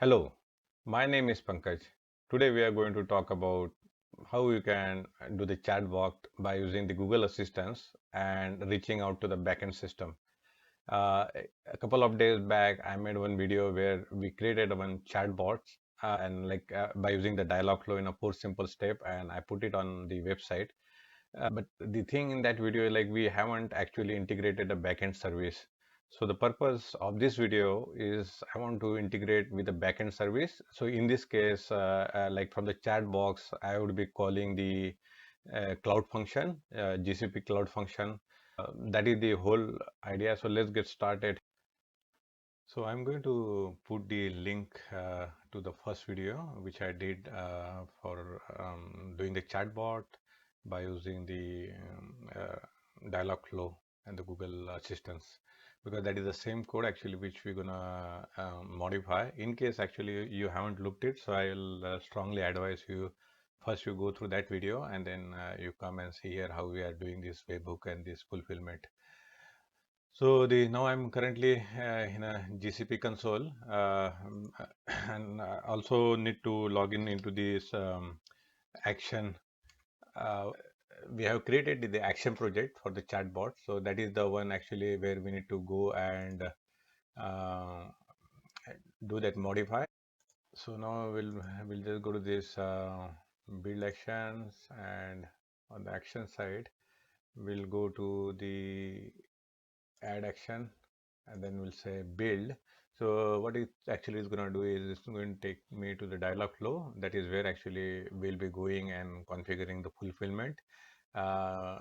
Hello, my name is Pankaj. Today we are going to talk about how you can do the chatbot by using the Google Assistants and reaching out to the backend system. A couple of days back, I made one video where we created one chatbot by using the Dialogflow in a 4 simple step, and I put it on the website. But the thing in that video, like we haven't actually integrated a backend service. So the purpose of this video is I want to integrate with the backend service. So in this case, like from the chat box, I would be calling the cloud function, GCP cloud function. That is the whole idea. So let's get started. So I'm going to put the link to the first video, which I did for doing the chatbot by using the Dialogflow and the Google Assistants, because that is the same code actually which we're gonna modify. In case actually you haven't looked it, so I'll strongly advise you first you go through that video and then you come and see here how we are doing this webhook and this fulfillment. So the now I'm currently in a GCP console and also need to log in into this action. Uh, we have created the action project for the chatbot. So that is the one actually where we need to go and uh, do that modify. So now we'll just go to this build actions, and on the action side we'll go to the add action, and then we'll say build. So what it actually is going to do is it's going to take me to the Dialogflow. That is where actually we'll be going and configuring the fulfillment. Uh,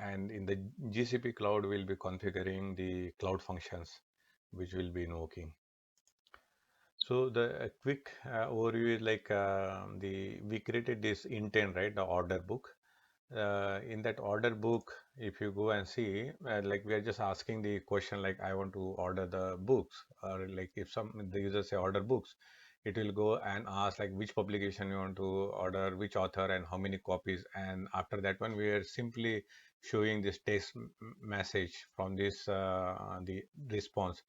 and in the GCP cloud, we'll be configuring the cloud functions, which we'll be invoking. So the quick overview is like the we created this intent, right? The order book. In that order book, if you go and see, like we are just asking the question like I want to order the books, or like if some the user say order books, it will go and ask like which publication you want to order, which author, and how many copies. And after that one, we are simply showing this text message from this the response.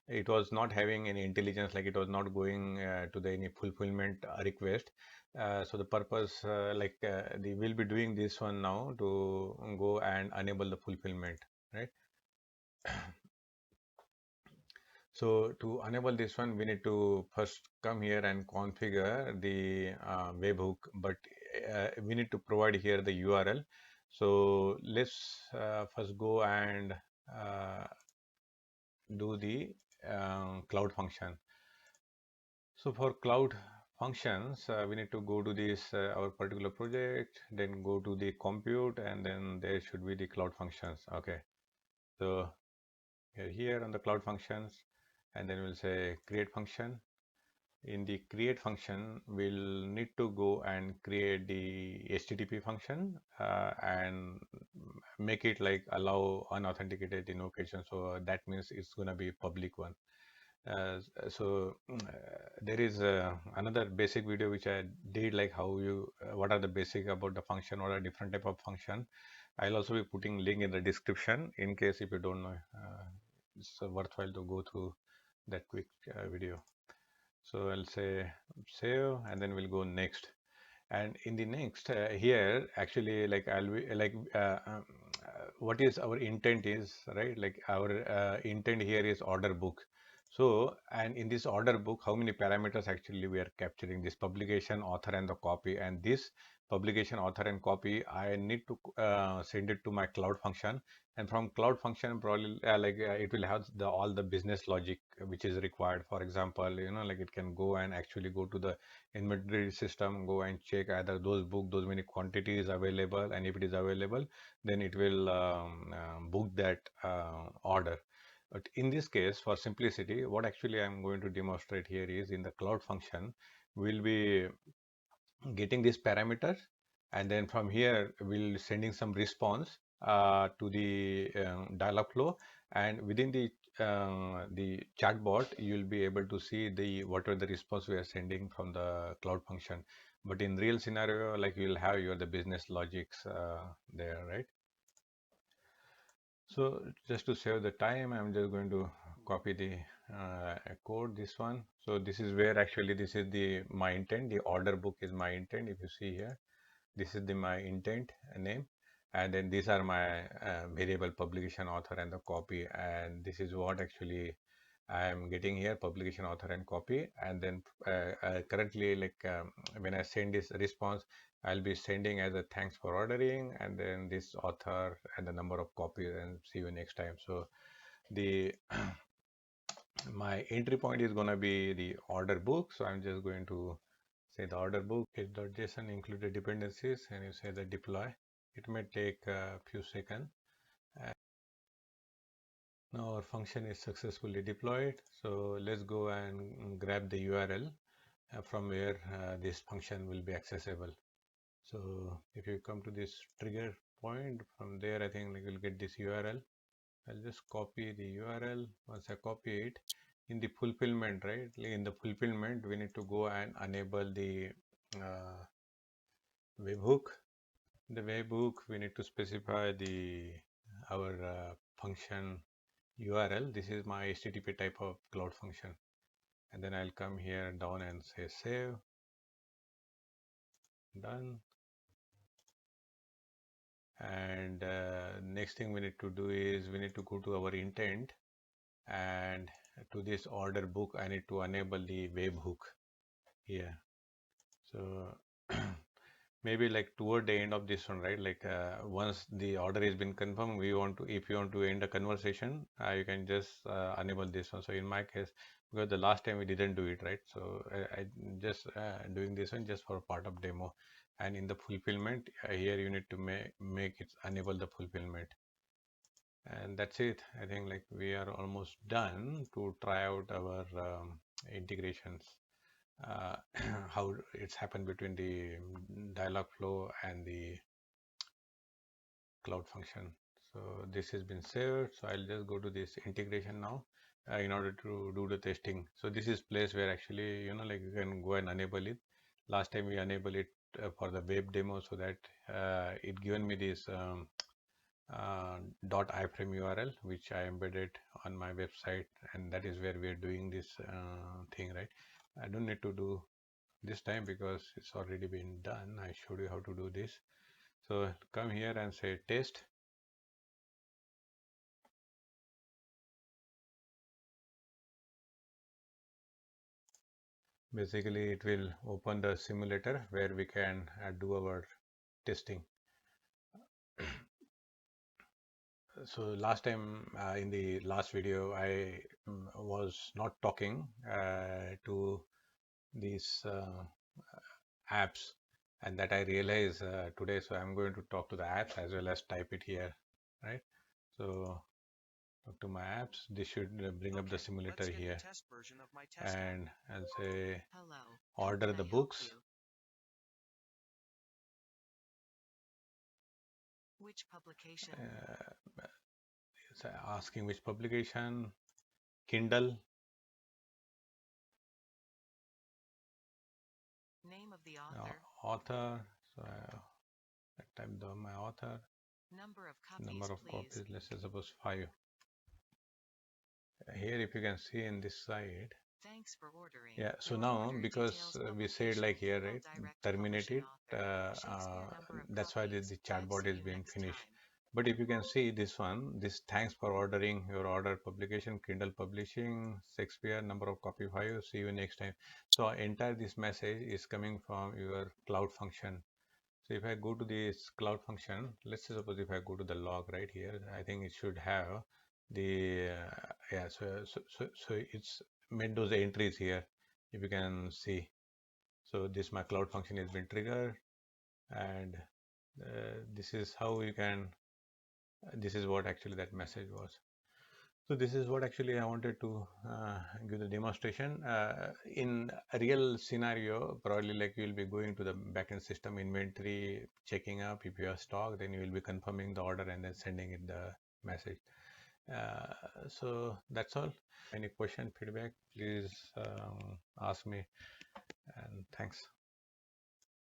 It was not having any intelligence, like it was not going to the any fulfillment request. So the purpose, we'll be doing this one now to go and enable the fulfillment, right? So to enable this one, we need to first come here and configure the webhook, but we need to provide here the URL. So let's first go and uh, do the cloud function. So for cloud functions, we need to go to this our particular project, then go to the compute, and then there should be the cloud functions. Okay, so here on the cloud functions, and then we'll say create function. In the create function, we'll need to go and create the HTTP function and make it like allow unauthenticated invocation. So that means it's going to be public one. There is another basic video which I did, like how you what are the basic about the function, what are different type of function. I'll also be putting link in the description in case if you don't know. It's worthwhile to go through that quick video. So I'll say save, and then we'll go next. And in the next here actually like I'll be like what is our intent is, right? Like our intent here is order book. So and in this order book, how many parameters actually we are capturing? This publication, author, and the copy. And this publication, author, and copy, I need to send it to my cloud function. And from cloud function probably it will have the all the business logic which is required. For example, like it can go and actually go to the inventory system, go and check either those book, those many quantities available, and if it is available, then it will book that order. But in this case, for simplicity, what actually I'm going to demonstrate here is in the cloud function, we'll be getting these parameters, and then from here we'll sending some response to the Dialogflow, and within the chatbot you'll be able to see the whatever the response we are sending from the cloud function. But in real scenario, like you'll have your the business logics there, right? So just to save the time, I'm just going to copy the code, this one. So this is where actually this is the my intent. The order book is my intent. If you see here, this is the my intent name, and then these are my variable publication author and the copy, and this is what actually I am getting here, publication author and copy. And then currently, like when I send this response, I'll be sending as a thanks for ordering, and then this author and the number of copies, and see you next time. So the my entry point is going to be the order book. So I'm just going to say the order book is.json included dependencies, and you say the deploy. It may take a few seconds. Now our function is successfully deployed. So let's go and grab the URL from where this function will be accessible. So if you come to this trigger point, from there I think like you'll get this URL. I'll just copy the URL. Once I copy it, in the fulfillment, right? In the fulfillment, we need to go and enable the webhook. The webhook, we need to specify the our function URL. This is my HTTP type of cloud function, and then I'll come here down and say save, done. And next thing we need to do is we need to go to our intent, and to this order book I need to enable the webhook here. So maybe like toward the end of this one, right? Like once the order has been confirmed, we want to, if you want to end a conversation, you can just enable this one. So in my case, because the last time we didn't do it, right? So I just doing this one just for part of demo. And in the fulfillment, here you need to make it enable the fulfillment. And that's it. I think like we are almost done to try out our integrations. How it's happened between the Dialogflow and the cloud function. So this has been saved. So I'll just go to this integration now in order to do the testing. So this is place where actually, like you can go and enable it. Last time we enable it for the web demo, so that it given me this .iframe URL, which I embedded on my website, and that is where we are doing this thing, right? I don't need to do this time because it's already been done. I showed you how to do this. So come here and say test. Basically, it will open the simulator where we can do our testing. So last time in the last video, I was not talking to these apps, and that I realize today. So I'm going to talk to the apps as well as type it here, right? So talk to my apps. This should bring up the simulator here, and I'll say order the books. Which publication? It's asking which publication. Kindle. Name of the author. Author. So I type down my author. Number of copies. Number of please. copies. Let's say suppose 5. Here, if you can see in this side. Thanks for ordering. Yeah. So now because we said like here, right? Terminate it. That's why the chatbot is being finished. But if you can see this one, this thanks for ordering your order publication, Kindle publishing, Shakespeare, number of copy 5, see you next time. So entire this message is coming from your cloud function. So if I go to this cloud function, let's say suppose if I go to the log right here, I think it should have the, yeah, so it's made those entries here, if you can see. So this my cloud function has been triggered, and this is how you can, this is what actually that message was. So this is what actually I wanted to give the demonstration. In a real scenario, probably like you will be going to the backend system inventory, checking up if you have stock, then you will be confirming the order and then sending it the message. So that's all. Any question, feedback, please ask me, and thanks.